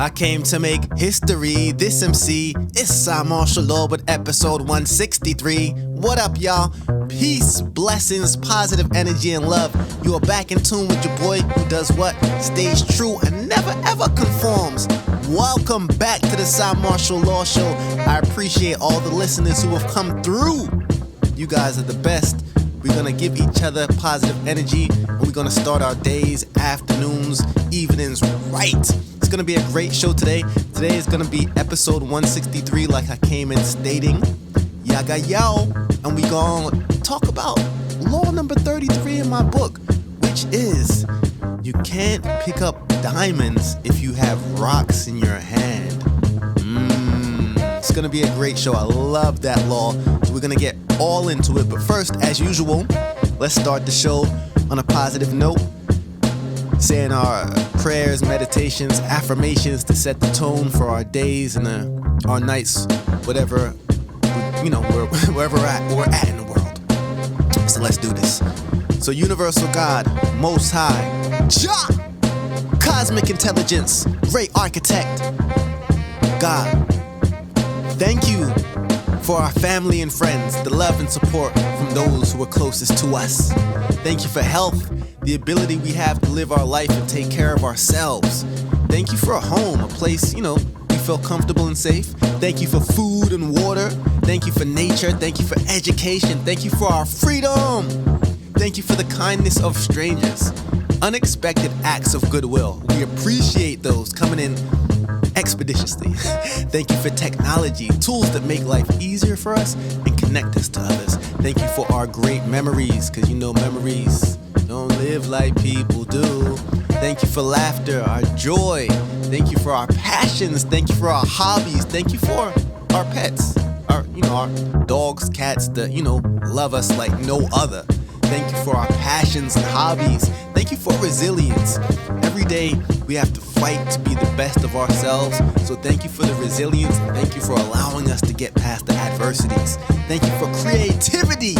I came to make history. This MC is Cymarshall Law with episode 163. What up, y'all? Peace, blessings, positive energy, and love. You are back in tune with your boy who does what? Stays true and never ever conforms. Welcome back to the Cymarshall Law Show. I appreciate all the listeners who have come through. You guys are the best. We're going to give each other positive energy, and we're going to start our days, afternoons, evenings right. It's going to be a great show today. Today is going to be episode 163, like I came in stating. Yaga yo. And we're going to talk about law number 33 in my book, which is you can't pick up diamonds if you have rocks in your hand. It's going to be a great show. I love that law. So we're going to get all into it. But first, as usual, let's start the show on a positive note. Saying our prayers, meditations, affirmations to set the tone for our days and our nights, whatever, wherever we're at in the world. So let's do this. So universal God, most high, Jah, cosmic intelligence, great architect, God, thank you for our family and friends, the love and support from those who are closest to us. Thank you for health, the ability we have to live our life and take care of ourselves. Thank you for a home, a place, we feel comfortable and safe. Thank you for food and water. Thank you for nature. Thank you for education. Thank you for our freedom. Thank you for the kindness of strangers. Unexpected acts of goodwill. We appreciate those coming in expeditiously. Thank you for technology, tools that make life easier for us and connect us to others. Thank you for our great memories, because memories don't live like people do. Thank you for laughter, our joy. Thank you for our passions. Thank you for our hobbies. Thank you for our pets, our dogs, cats that, love us like no other. Thank you for our passions and hobbies. Thank you for resilience. Every day we have to fight to be the best of ourselves. So thank you for the resilience, and thank you for allowing us to get past the adversities. Thank you for creativity.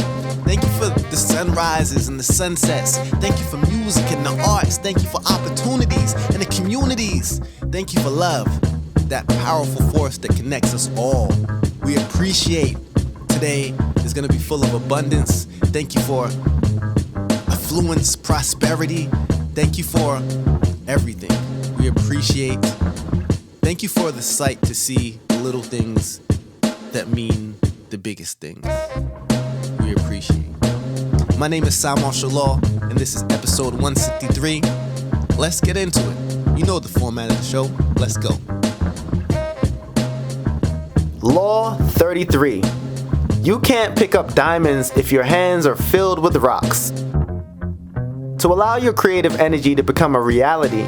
Thank you for the sunrises and the sunsets. Thank you for music and the arts. Thank you for opportunities and the communities. Thank you for love, that powerful force that connects us all. We appreciate today is going to be full of abundance. Thank you for affluence, prosperity. Thank you for everything. We appreciate. Thank you for the sight to see the little things that mean the biggest things. We appreciate. My name is Cymarshall Law, and this is episode 163. Let's get into it. You know the format of the show. Let's go. Law 33. You can't pick up diamonds if your hands are filled with rocks. To allow your creative energy to become a reality,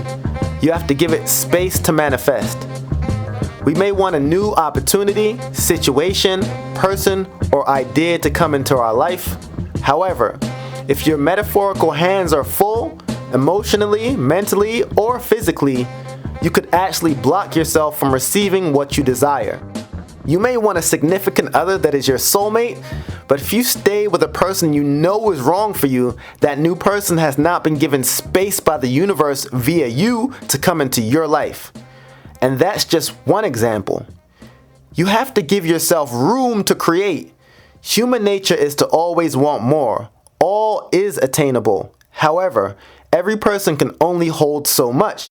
you have to give it space to manifest. We may want a new opportunity, situation, person, or idea to come into our life. However, if your metaphorical hands are full, emotionally, mentally, or physically, you could actually block yourself from receiving what you desire. You may want a significant other that is your soulmate, but if you stay with a person you know is wrong for you, that new person has not been given space by the universe via you to come into your life. And that's just one example. You have to give yourself room to create. Human nature is to always want more. All is attainable. However, every person can only hold so much.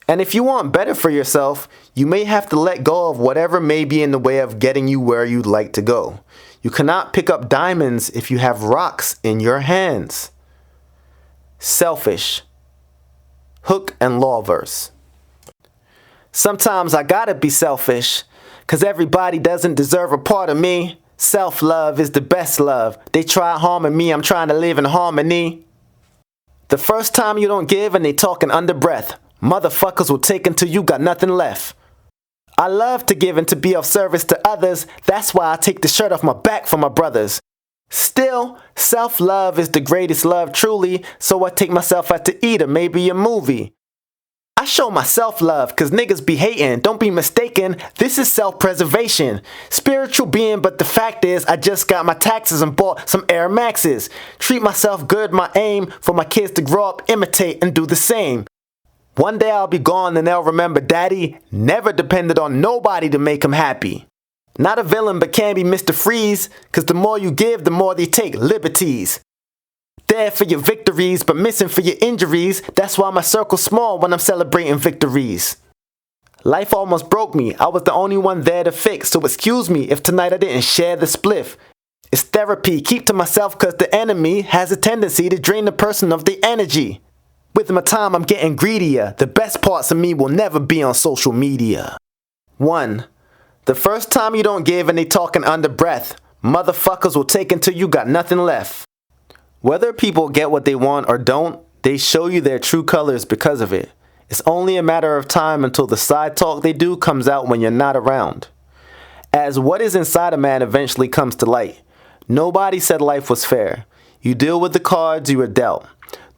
And if you want better for yourself, you may have to let go of whatever may be in the way of getting you where you'd like to go. You cannot pick up diamonds if you have rocks in your hands. Selfish. Hook and law verse. Sometimes I gotta be selfish, 'cause everybody doesn't deserve a part of me. Self-love is the best love. They try harming me, I'm trying to live in harmony. The first time you don't give and they talking under breath, motherfuckers will take until you got nothing left. I love to give and to be of service to others. That's why I take the shirt off my back for my brothers. Still, self-love is the greatest love truly, so I take myself out to eat or maybe a movie. I show my self-love, 'cause niggas be hating. Don't be mistaken, this is self-preservation. Spiritual being, but the fact is, I just got my taxes and bought some Air Maxes. Treat myself good, my aim, for my kids to grow up, imitate, and do the same. One day I'll be gone and they'll remember Daddy never depended on nobody to make him happy. Not a villain but can be Mr. Freeze, cause the more you give, the more they take liberties. There for your victories, but missing for your injuries. That's why my circle's small when I'm celebrating victories. Life almost broke me. I was the only one there to fix. So excuse me if tonight I didn't share the spliff. It's therapy. Keep to myself cause the enemy has a tendency to drain the person of the energy. With my time, I'm getting greedier. The best parts of me will never be on social media. 1. The first time you don't give and they talking under breath, motherfuckers will take until you got nothing left. Whether people get what they want or don't, they show you their true colors because of it. It's only a matter of time until the side talk they do comes out when you're not around. As what is inside a man eventually comes to light. Nobody said life was fair. You deal with the cards you were dealt.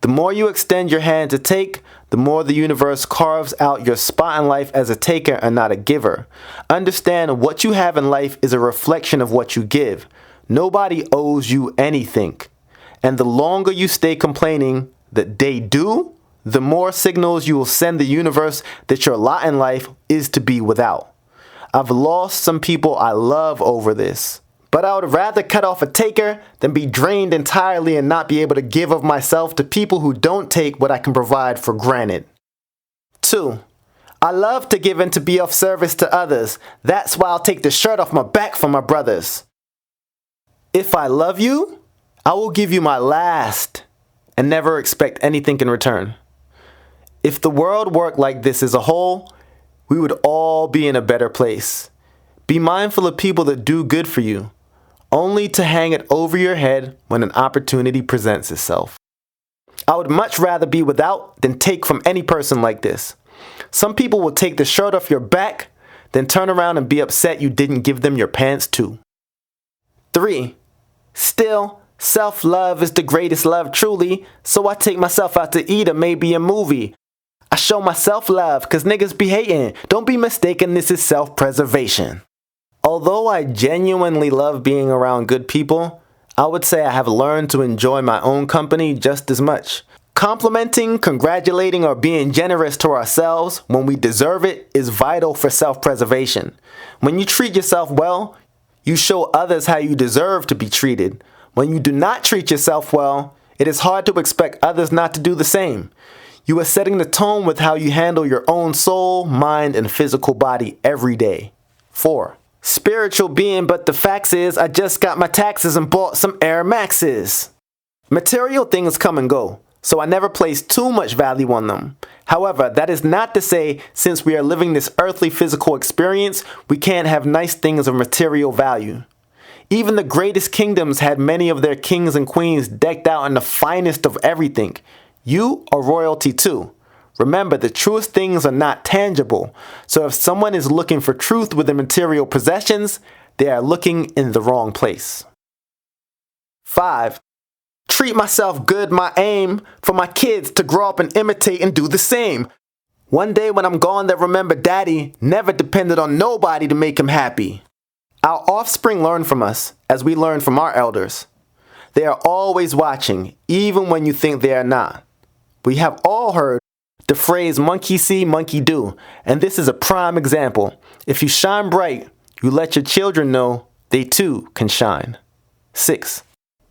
The more you extend your hand to take, the more the universe carves out your spot in life as a taker and not a giver. Understand what you have in life is a reflection of what you give. Nobody owes you anything. And the longer you stay complaining that they do, the more signals you will send the universe that your lot in life is to be without. I've lost some people I love over this. But I would rather cut off a taker than be drained entirely and not be able to give of myself to people who don't take what I can provide for granted. 2. I love to give and to be of service to others. That's why I'll take the shirt off my back for my brothers. If I love you, I will give you my last and never expect anything in return. If the world worked like this as a whole, we would all be in a better place. Be mindful of people that do good for you, only to hang it over your head when an opportunity presents itself. I would much rather be without than take from any person like this. Some people will take the shirt off your back, then turn around and be upset you didn't give them your pants too. 3. Still, self-love is the greatest love truly, so I take myself out to eat or maybe a movie. I show myself love cause niggas be hating. Don't be mistaken, this is self-preservation. Although I genuinely love being around good people, I would say I have learned to enjoy my own company just as much. Complimenting, congratulating, or being generous to ourselves when we deserve it is vital for self-preservation. When you treat yourself well, you show others how you deserve to be treated. When you do not treat yourself well, it is hard to expect others not to do the same. You are setting the tone with how you handle your own soul, mind, and physical body every day. 4. Spiritual being, but the facts is I just got my taxes and bought some Air Maxes. Material things come and go, so I never place too much value on them. However, that is not to say since we are living this earthly physical experience, we can't have nice things of material value. Even the greatest kingdoms had many of their kings and queens decked out in the finest of everything. You are royalty too. Remember, the truest things are not tangible. So if someone is looking for truth within material possessions, they are looking in the wrong place. 5. Treat myself good, my aim for my kids to grow up and imitate and do the same. One day when I'm gone, they'll remember Daddy never depended on nobody to make him happy. Our offspring learn from us as we learn from our elders. They are always watching, even when you think they are not. We have all heard the phrase monkey see, monkey do, and this is a prime example. If you shine bright, you let your children know they too can shine. 6.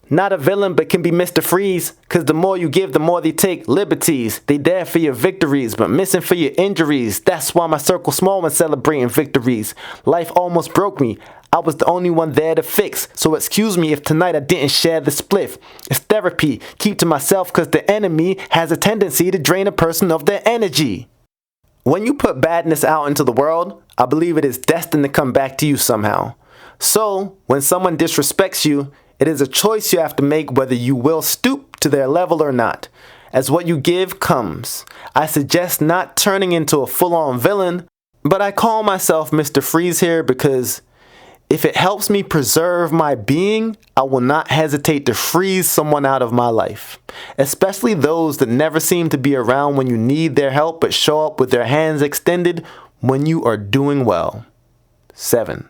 Not a villain but can be Mr. Freeze, cause the more you give, the more they take liberties. They there for your victories, but missing for your injuries. That's why my circle's small when celebrating victories. Life almost broke me. I was the only one there to fix, so excuse me if tonight I didn't share the spliff. It's therapy. Keep to myself cause the enemy has a tendency to drain a person of their energy. When you put badness out into the world, I believe it is destined to come back to you somehow. So, when someone disrespects you, it is a choice you have to make whether you will stoop to their level or not. As what you give comes. I suggest not turning into a full-on villain, but I call myself Mr. Freeze here because if it helps me preserve my being, I will not hesitate to freeze someone out of my life. Especially those that never seem to be around when you need their help but show up with their hands extended when you are doing well. 7.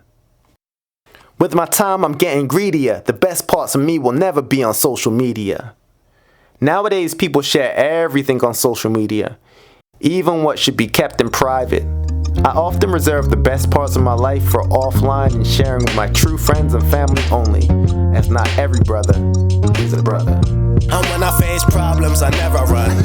With my time, I'm getting greedier. The best parts of me will never be on social media. Nowadays, people share everything on social media. even what should be kept in private. I often reserve the best parts of my life for offline and sharing with my true friends and family only, as not every brother is a brother. And when I face problems, I never run.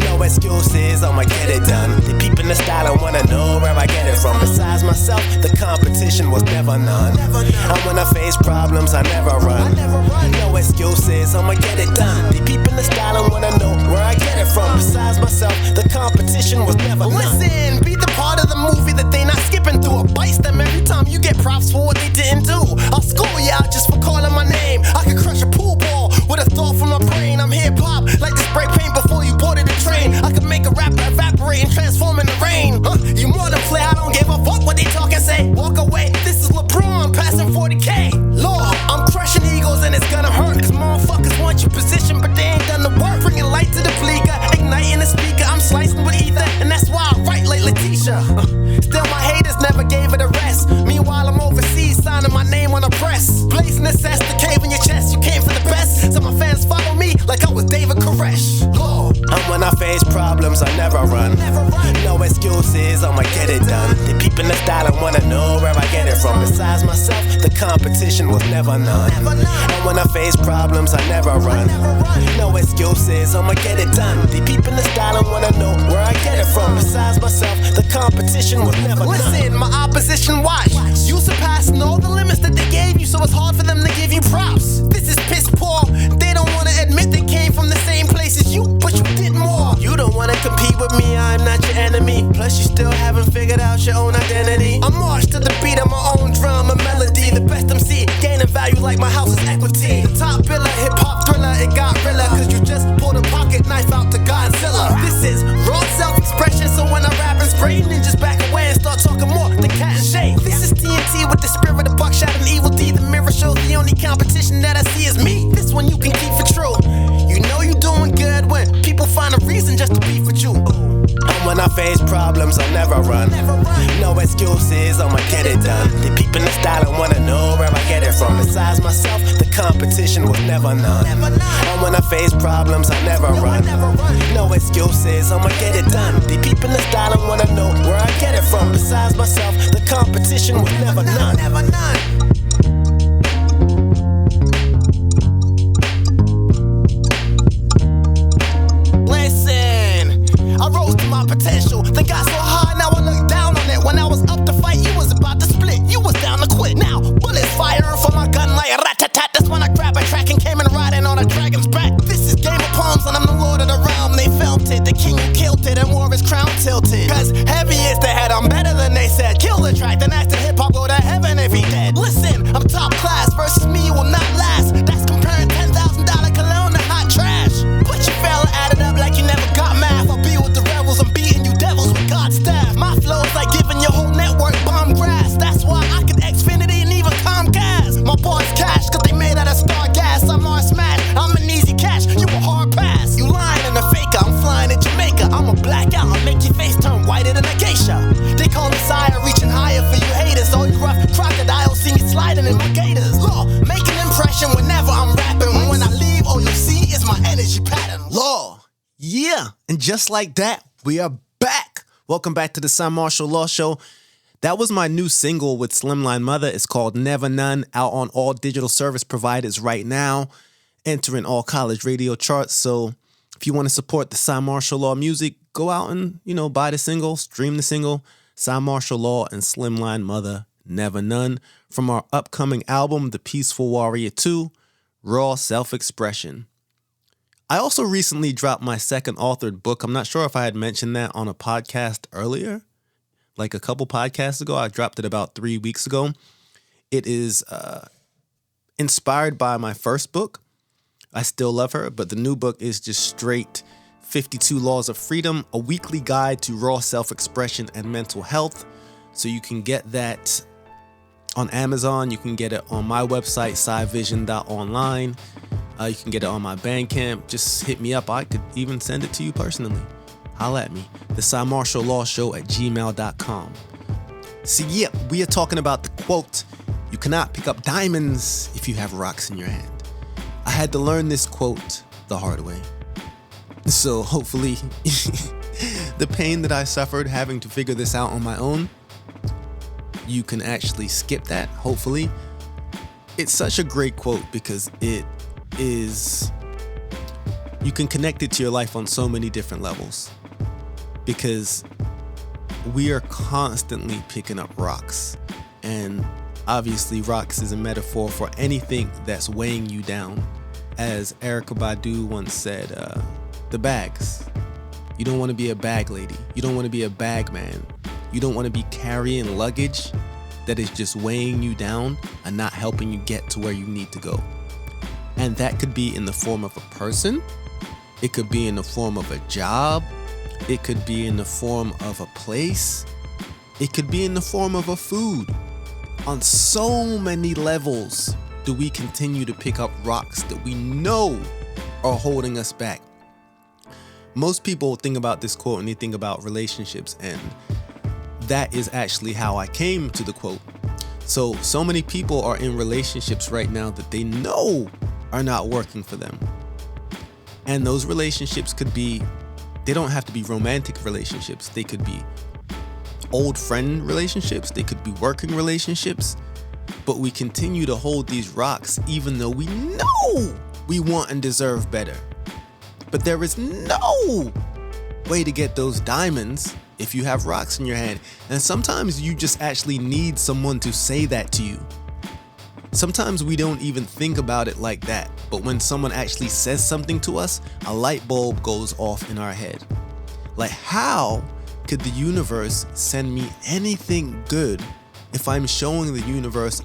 No excuses, I'ma get it done. They peeping the style and wanna know where I get it from. Besides myself, the competition was never none. And when I face problems, I never run. No excuses, I'ma get it done. They peeping the style and wanna know where I get it from. Besides myself, the competition was never none. Listen, be the part of the movie that they not skipping through. It bites them every time you get props for what they didn't do. I'll school y'all just for calling my name. I could crush a pool ball with a thought from my brain. I'm hip-hop, like the spray paint before you boarded the train. I could make a rapper evaporate and transform in the rain. You more than play, I don't give a fuck what they talk and say. Walk away, this is LeBron, passing 40K. Lord, I'm crushing egos and it's gonna hurt, cause motherfuckers want your position, but they ain't done the work. Bringing light to the bleaker, igniting the speaker, I'm slicing with ether, and that's why I write like Letitia. Still my haters never gave it a rest. Meanwhile I'm overseas, signing my name on the press. Blazing the cess, the cave in your chest, you came for the best. So my fans follow me like I was David Koresh. Lord. And when I face problems, I never run. No excuses, I'ma get it done. They peeping the style and wanna know where I get it from. Besides myself, the competition was never none. And when I face problems, I never run. No excuses, I'ma get it done. They peeping the style and wanna know where I get it from. Besides myself, the competition was never none. Listen, my opposition watch. You surpassing all the limits that they gave you, so it's hard for them to give you props. This is piss poor. They don't wanna admit they came from the same place as you, but you did more. You don't wanna compete with me, I'm not your enemy. Plus you still haven't figured out your own identity. I march to the beat of my own drum and melody. The best MC, gaining value like my house's equity. The top biller, hip-hop thriller, it got realer, cause you just pulled a pocket knife out to Godzilla. This is raw self-expression, so when I rap and spray, ninjas back away and start talking more than cat and shade. This is TNT with the spirit of buckshot and evil D. The mirror shows the only competition that I see is me. This one you can keep for true. You know you doing good when people find a reason just to beef with you. And when I face problems, I never run. No excuses, I'ma get it done. They peeping the style and wanna know where I get it from. Besides myself, the competition was never none. And when I face problems, I never run. No excuses, I'ma get it done. They peeping the style and wanna know where I get it from. Besides myself, the competition was never none. I rose to my potential, then got so high, now I look down on it. When I was up to fight, you was about to split, you was down to quit. Now, bullets firing from my gun like a rat-tat-tat. That's when I grabbed a track and came in riding on a dragon's back. This is Game of Palms and I'm the lord of the realm. They filmed it, the king who killed it and wore his crown tilted. Cause heavy is the head, I'm better than they said. Kill the track, then ask the hip-hop go to heaven if he dead. Listen, I'm top class, versus me you will not last. That's comparing $10,000 cologne to hot trash. But you fail to add it up like you never got math. I'll be with the rebels, I'm beating you devils with God's staff. My flow's like giving your whole network bomb grass. That's why I can Xfinity and even Comcast. My boys cash, cause they made out of star gas. I'm on smash, I'm an easy catch, you a hard pass. You lying and a faker, I'm flying in Jamaica. I'm a blackout, I'll make your face turn whiter than a geisha. They call me sire, reaching higher for you haters. All you rough crocodiles see me sliding in my gators. Law, make an impression whenever I'm rapping. When I leave, all you see is my energy pattern. Law. Yeah, and just like that, we are back. Welcome back to the Cymarshall Law Show. That was my new single with Slimline Mother. It's called Never None, out on all digital service providers right now, entering all college radio charts. So if you want to support the Cymarshall Law music, go out and, buy the single, stream the single, Cymarshall Law and Slimline Mother, Never None, from our upcoming album, The Peaceful Warrior 2, Raw Self-Expression. I also recently dropped my second authored book. I'm not sure if I had mentioned that on a podcast earlier, like a couple podcasts ago. I dropped it about 3 weeks ago. It is inspired by my first book, I Still Love Her, but the new book is just straight 52 Laws of Freedom, a weekly guide to raw self-expression and mental health. So you can get that on Amazon. You can get it on my website, cyvision.online. You can get it on my Bandcamp. Just hit me up. I could even send it to you personally. Holla at me. The Cymarshall Law Show at gmail.com. So yeah, we are talking about the quote, "You cannot pick up diamonds if you have rocks in your hand." I had to learn this quote the hard way. So hopefully the pain that I suffered having to figure this out on my own, you can actually skip that, hopefully. It's such a great quote because you can connect it to your life on so many different levels. Because we are constantly picking up rocks. And obviously rocks is a metaphor for anything that's weighing you down. As Erykah Badu once said, the bags. You don't want to be a bag lady. You don't want to be a bag man. You don't want to be carrying luggage that is just weighing you down and not helping you get to where you need to go. And that could be in the form of a person. It could be in the form of a job. It could be in the form of a place. It could be in the form of a food. On so many levels do we continue to pick up rocks that we know are holding us back. Most people think about this quote and they think about relationships, and that is actually how I came to the quote. So many people are in relationships right now that they know are not working for them. And those relationships could be, they don't have to be romantic relationships. They could be old friend relationships. They could be working relationships. But we continue to hold these rocks even though we know we want and deserve better. But there is no way to get those diamonds if you have rocks in your hand. And sometimes you just actually need someone to say that to you. Sometimes we don't even think about it like that. But when someone actually says something to us, a light bulb goes off in our head. Like, how could the universe send me anything good if I'm showing the universe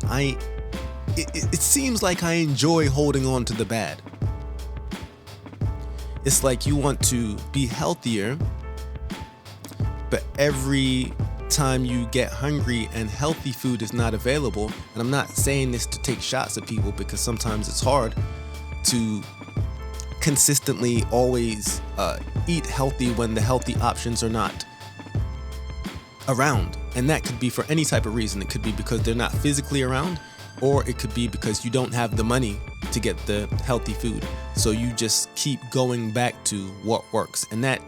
it seems like I enjoy holding on to the bad? It's like you want to be healthier, but every time you get hungry and healthy food is not available, and I'm not saying this to take shots at people because sometimes it's hard to consistently always eat healthy when the healthy options are not around. And that could be for any type of reason. It could be because they're not physically around, or it could be because you don't have the money to get the healthy food. So you just keep going back to what works. And that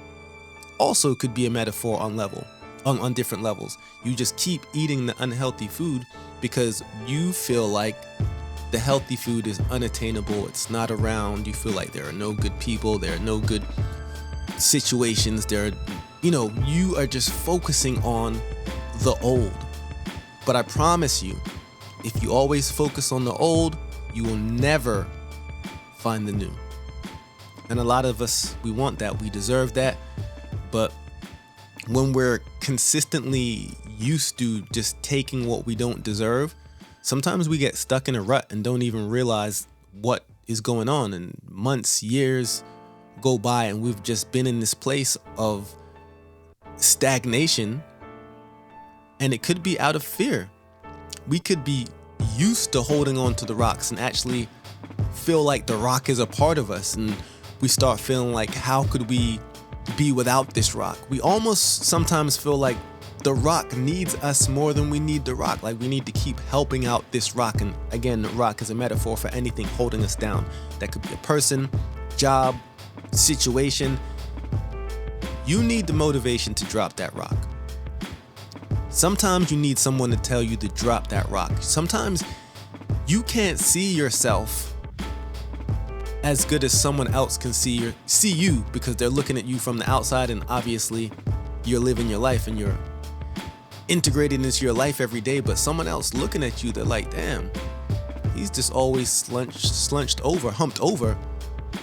also could be a metaphor on different levels. You just keep eating the unhealthy food because you feel like the healthy food is unattainable. It's not around. You feel like there are no good people. There are no good situations. You are just focusing on the old. But I promise you, if you always focus on the old, you will never find the new. And a lot of us, we want that. We deserve that. But when we're consistently used to just taking what we don't deserve, sometimes we get stuck in a rut and don't even realize what is going on. And months, years go by and we've just been in this place of stagnation. And it could be out of fear. We could be used to holding on to the rocks and actually feel like the rock is a part of us. And we start feeling like, how could we be without this rock? We almost sometimes feel like the rock needs us more than we need the rock. Like we need to keep helping out this rock. And again, the rock is a metaphor for anything holding us down. That could be a person, job, situation. You need the motivation to drop that rock. Sometimes you need someone to tell you to drop that rock. Sometimes you can't see yourself as good as someone else can see you because they're looking at you from the outside, and obviously you're living your life and you're integrating into your life every day. But someone else looking at you, they're like, damn, he's just always humped over,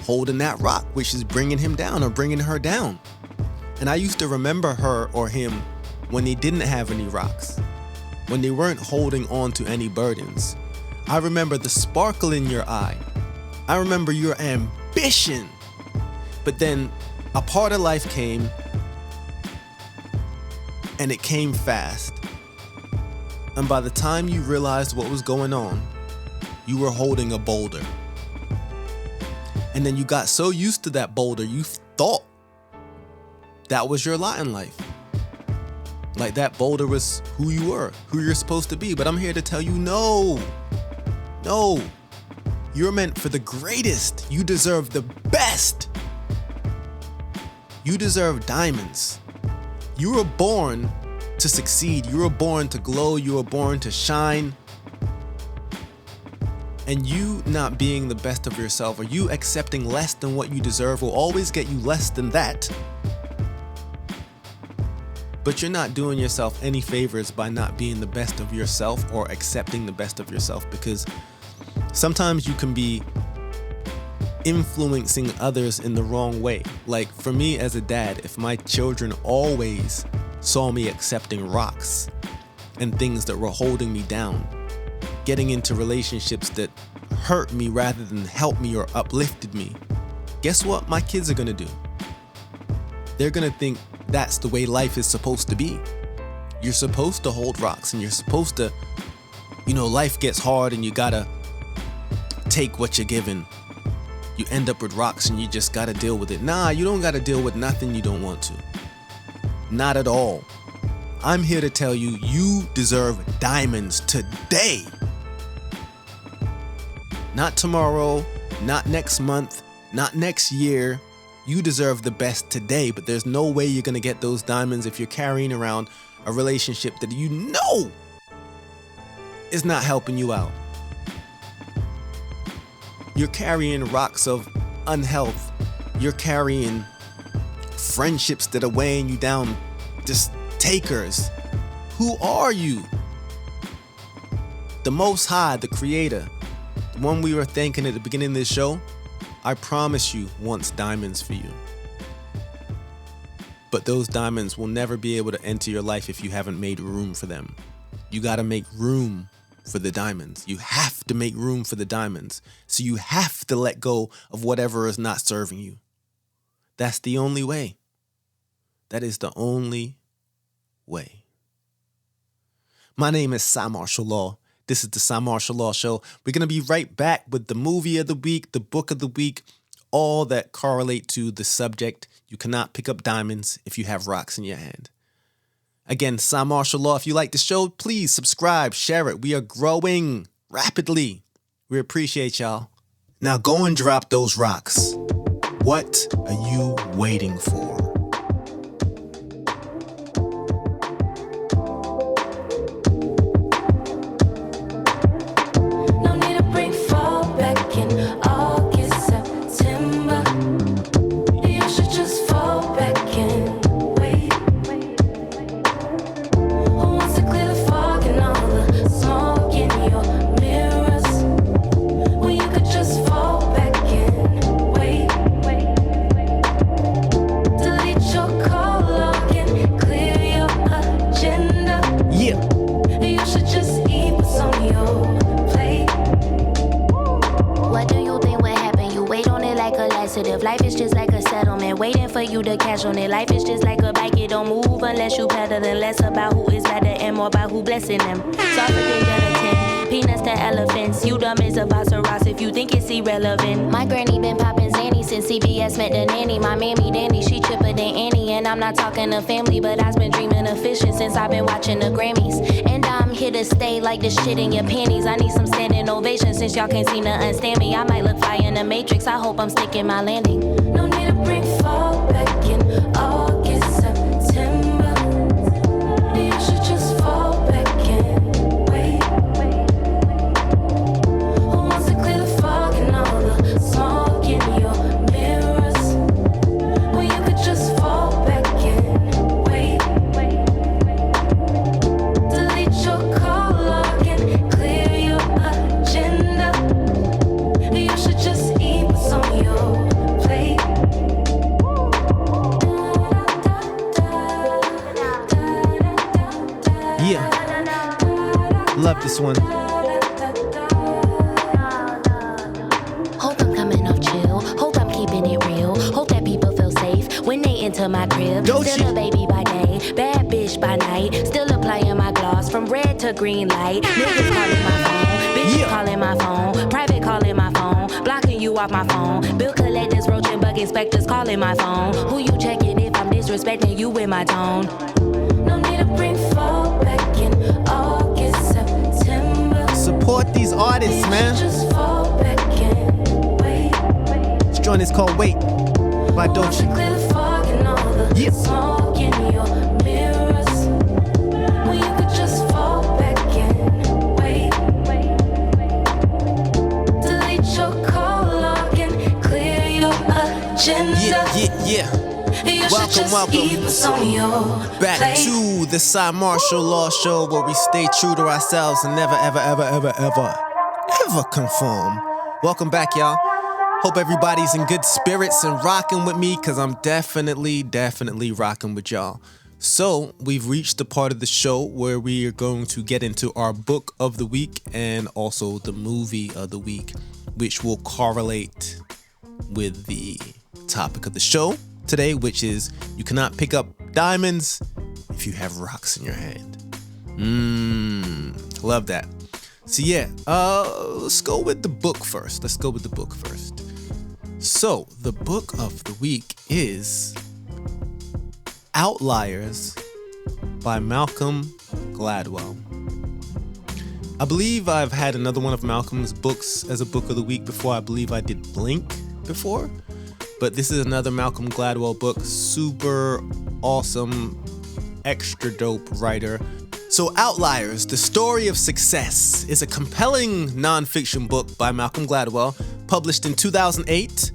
holding that rock, which is bringing him down or bringing her down. And I used to remember her or him when they didn't have any rocks, when they weren't holding on to any burdens. I remember the sparkle in your eye. I remember your ambition. But then a part of life came, and it came fast. And by the time you realized what was going on, you were holding a boulder. And then you got so used to that boulder, you thought that was your lot in life. Like that boulder was who you were, who you're supposed to be. But I'm here to tell you, no. You're meant for the greatest. You deserve the best. You deserve diamonds. You were born to succeed. You were born to glow. You were born to shine. And you not being the best of yourself, or you accepting less than what you deserve, will always get you less than that. But you're not doing yourself any favors by not being the best of yourself or accepting the best of yourself, because sometimes you can be influencing others in the wrong way. Like for me as a dad, if my children always saw me accepting rocks and things that were holding me down, getting into relationships that hurt me rather than help me or uplifted me, guess what my kids are gonna do? They're gonna think that's the way life is supposed to be. You're supposed to hold rocks, and you're supposed to, life gets hard and you gotta take what you're given. You end up with rocks and you just gotta deal with it. Nah, you don't gotta deal with nothing you don't want to. Not at all. I'm here to tell you, you deserve diamonds today. Not tomorrow, not next month, not next year. You deserve the best today, but there's no way you're gonna get those diamonds if you're carrying around a relationship that you know is not helping you out. You're carrying rocks of unhealth. You're carrying friendships that are weighing you down, just takers. Who are you? The Most High, the Creator, the one we were thanking at the beginning of this show, I promise you, wants diamonds for you. But those diamonds will never be able to enter your life if you haven't made room for them. You gotta make room for the diamonds. You have to make room for the diamonds. So you have to let go of whatever is not serving you. That's the only way. That is the only way. My name is Cymarshall Law. This is the Cymarshall Law Show. We're going to be right back with the movie of the week, the book of the week, all that correlate to the subject. You cannot pick up diamonds if you have rocks in your hand. Again, Cymarshall Law. If you like the show, please subscribe, share it. We are growing rapidly. We appreciate y'all. Now go and drop those rocks. What are you waiting for? Life is just like a settlement, waiting for you to cash on it. Life is just like a bike, it don't move unless you pedal. And less about who is better and more about who blessing them. Soft as gelatin, peanuts to elephants. You dumb as a boss of Ross if you think it's irrelevant. My granny been popping Zanny since CBS met the nanny. My mammy Danny, she chipper than Annie. And I'm not talking to family, but I've been dreaming of fishing since I've been watching the Grammys. And I'm here to stay like the shit in your panties. I need some standing ovation since y'all can't seem to understand me. I might look fire in the Matrix, I hope I'm sticking my landing. No need to bring fall back in August, September. You should just fall back in. Wait. Who wants to clear the fog and all the smoke in your mirrors? Well, you could just fall back in. Wait. Delete your call log and clear your agenda. You should just eat what's on your plate. Yeah, love this one. Hope I'm coming off chill. Hope I'm keeping it real. Hope that people feel safe when they enter my crib. Still a baby by day, bad bitch by night. Still applying my gloss from red to green light. Niggas calling my phone, bitches calling my phone, private calling my phone, blocking you off my phone. Bill collectors, roach and bug inspectors calling my phone. Who you checking if I'm disrespecting you with my tone? No need to bring fall back in August, September. Support these artists, man. Just fall back in. Wait. This joint is called Wait by Dochi. Clear the fog and all the smoke in your mirror. Back to the Cymarshall Law Show, where we stay true to ourselves and never, ever conform. Welcome back, y'all. Hope everybody's in good spirits and rocking with me, because I'm definitely rocking with y'all. So, we've reached the part of the show where we are going to get into our book of the week and also the movie of the week, which will correlate with the topic of the show today, which is you cannot pick up diamonds if you have rocks in your hand. Love that. So yeah, let's go with the book first. So the book of the week is Outliers by Malcolm Gladwell. I believe I've had another one of Malcolm's books as a book of the week before. I believe I did Blink before, but this is another Malcolm Gladwell book. Super awesome, extra dope writer. So Outliers, The Story of Success, is a compelling nonfiction book by Malcolm Gladwell, published in 2008,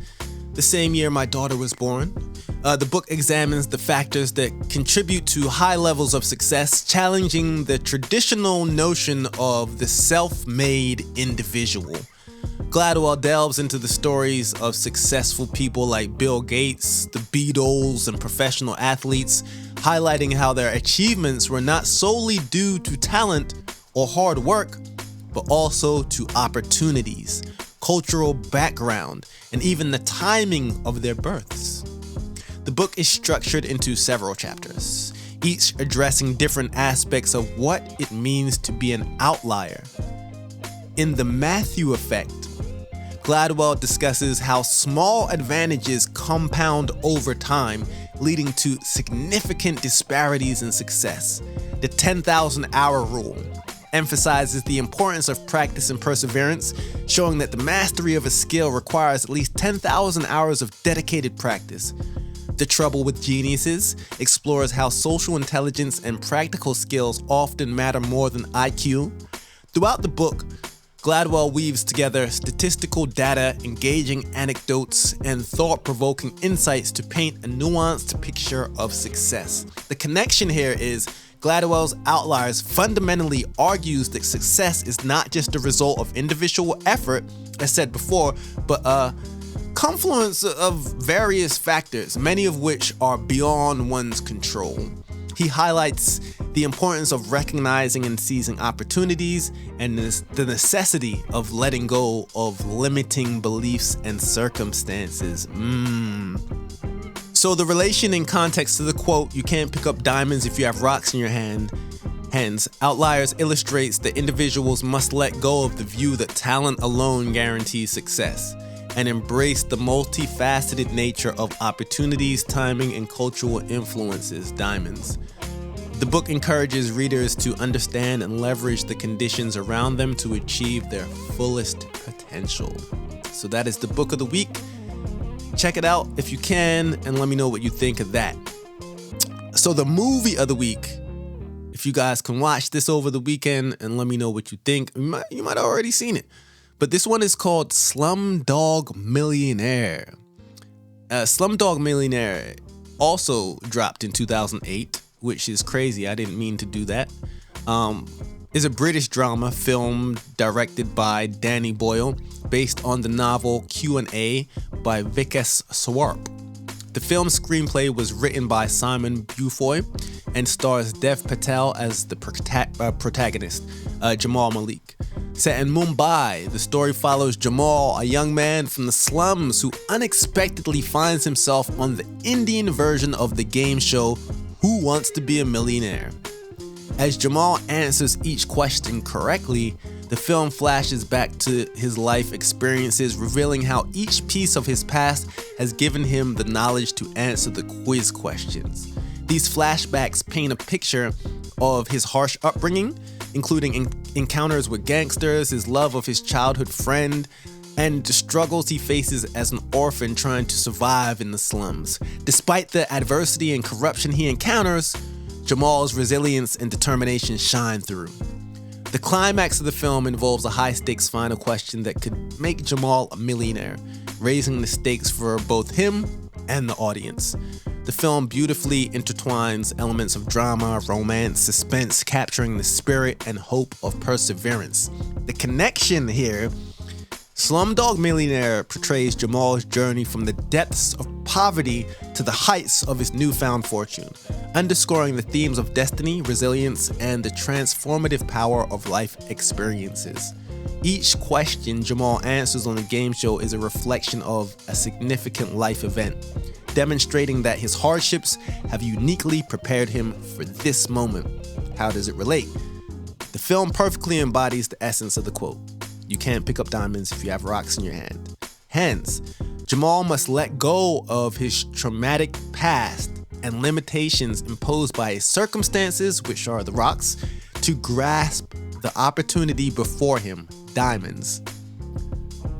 the same year my daughter was born. The book examines the factors that contribute to high levels of success, challenging the traditional notion of the self-made individual. Gladwell delves into the stories of successful people like Bill Gates, the Beatles, and professional athletes, highlighting how their achievements were not solely due to talent or hard work, but also to opportunities, cultural background, and even the timing of their births. The book is structured into several chapters, each addressing different aspects of what it means to be an outlier. In The Matthew Effect, Gladwell discusses how small advantages compound over time, leading to significant disparities in success. The 10,000-hour rule emphasizes the importance of practice and perseverance, showing that the mastery of a skill requires at least 10,000 hours of dedicated practice. The Trouble with Geniuses explores how social intelligence and practical skills often matter more than IQ. Throughout the book, Gladwell weaves together statistical data, engaging anecdotes, and thought-provoking insights to paint a nuanced picture of success. The connection here is Gladwell's Outliers fundamentally argues that success is not just a result of individual effort, as said before, but a confluence of various factors, many of which are beyond one's control. He highlights the importance of recognizing and seizing opportunities and the necessity of letting go of limiting beliefs and circumstances. So the relation and context to the quote, "You can't pick up diamonds if you have rocks in your hands," Outliers illustrates that individuals must let go of the view that talent alone guarantees success and embrace the multifaceted nature of opportunities, timing, and cultural influences, diamonds. The book encourages readers to understand and leverage the conditions around them to achieve their fullest potential. So that is the book of the week. Check it out if you can, and let me know what you think of that. So the movie of the week, if you guys can watch this over the weekend and let me know what you think, you might have already seen it. But this one is called Slumdog Millionaire. Slumdog Millionaire also dropped in 2008, which is crazy. I didn't mean to do that. Is a British drama film directed by Danny Boyle, based on the novel Q&A by Vikas Swarp. The film's screenplay was written by Simon Beaufoy and stars Dev Patel as the protagonist, Jamal Malik. Set in Mumbai, the story follows Jamal, a young man from the slums who unexpectedly finds himself on the Indian version of the game show Who Wants to Be a Millionaire? As Jamal answers each question correctly, the film flashes back to his life experiences, revealing how each piece of his past has given him the knowledge to answer the quiz questions. These flashbacks paint a picture of his harsh upbringing, including encounters with gangsters, his love of his childhood friend, and the struggles he faces as an orphan trying to survive in the slums. Despite the adversity and corruption he encounters, Jamal's resilience and determination shine through. The climax of the film involves a high-stakes final question that could make Jamal a millionaire, raising the stakes for both him and the audience. The film beautifully intertwines elements of drama, romance, suspense, capturing the spirit and hope of perseverance. The connection here, Slumdog Millionaire portrays Jamal's journey from the depths of poverty to the heights of his newfound fortune, underscoring the themes of destiny, resilience, and the transformative power of life experiences. Each question Jamal answers on the game show is a reflection of a significant life event, demonstrating that his hardships have uniquely prepared him for this moment. How does it relate? The film perfectly embodies the essence of the quote. You can't pick up diamonds if you have rocks in your hand. Hence, Jamal must let go of his traumatic past and limitations imposed by his circumstances, which are the rocks, to grasp the opportunity before him, diamonds.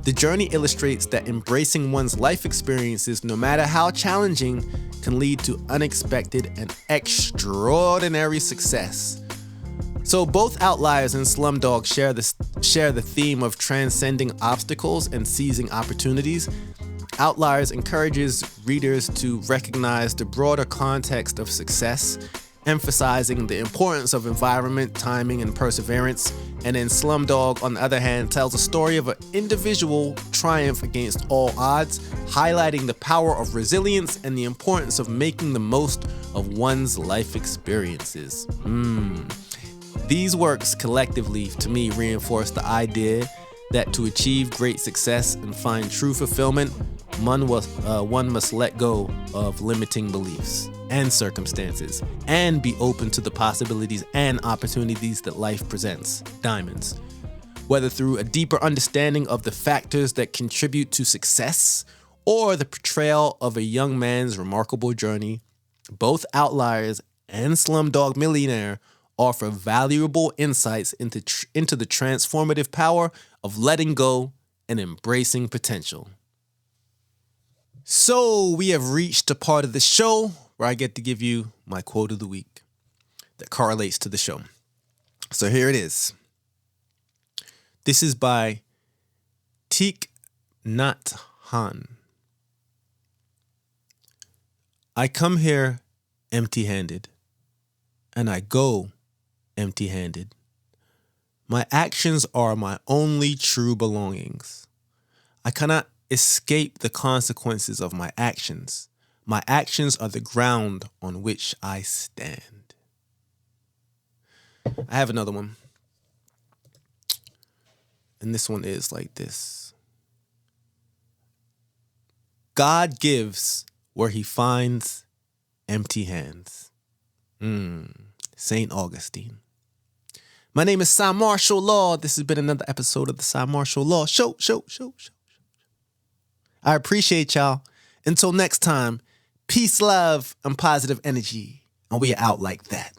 The journey illustrates that embracing one's life experiences, no matter how challenging, can lead to unexpected and extraordinary success. So both Outliers and Slumdog share the theme of transcending obstacles and seizing opportunities. Outliers encourages readers to recognize the broader context of success, emphasizing the importance of environment, timing, and perseverance. And then Slumdog, on the other hand, tells a story of an individual triumph against all odds, highlighting the power of resilience and the importance of making the most of one's life experiences. These works collectively, to me, reinforce the idea that to achieve great success and find true fulfillment, one must let go of limiting beliefs and circumstances and be open to the possibilities and opportunities that life presents, diamonds. Whether through a deeper understanding of the factors that contribute to success or the portrayal of a young man's remarkable journey, both Outliers and Slumdog Millionaire offer valuable insights into the transformative power of letting go and embracing potential. So we have reached a part of the show where I get to give you my quote of the week that correlates to the show. So here it is. This is by Thich Nhat Hanh. I come here empty-handed, and I go empty-handed. My actions are my only true belongings. I cannot escape the consequences of my actions. My actions are the ground on which I stand. I have another one. And this one is like this. God gives where he finds empty hands. St. Augustine. My name is Cymarshall Law. This has been another episode of the Cymarshall Law Show. I appreciate y'all. Until next time, peace, love, and positive energy. And we are out like that.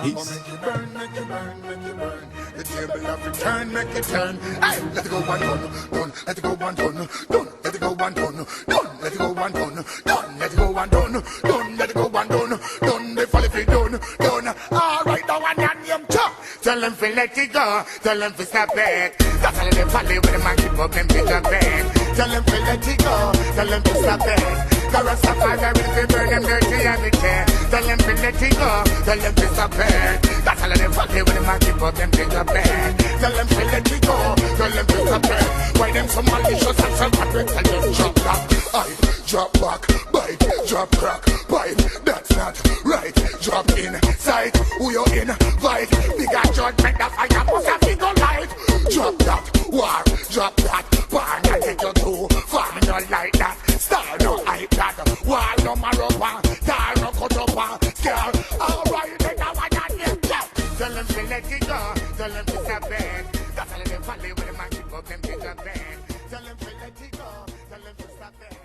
Peace. Make it burn, make it burn, make it burn. The table of return, make it turn. Hey, let it go one done, done. Let it go one done, done. Let it go one done, done. Let it go one done, done. Let it go one done, done. Let it go one done, done. They fall if it done, done. All right, now one and them chop. Tell them to let it go. Tell them to stop it. That's all they follow with the man keep up them big up bed. Tell them to let it go. Tell them to stop it. Cause a fire will burn them dirty every day. Tell them to let it go. Tell them to stop it. That's all they follow with the man keep up them big up bed. Tell them to let it go. Tell them to stop it. Why them so malicious and self-hatred? Tell them drop back. Drop back, bite, drop crack, bite. That's not right. Drop in sight. Who you invite? Bigger judgment, the fire must have been no light. Drop that war, drop that bar. Not take you too far, me not like that. Star no like that. Wall no marrow, star no cut up, scare. Alright, then I want that name. Tell them to let it go. Tell them to stop it. That's all they follow with the man keep up them bigger bed. Tell them to let it go. Tell them to stop it.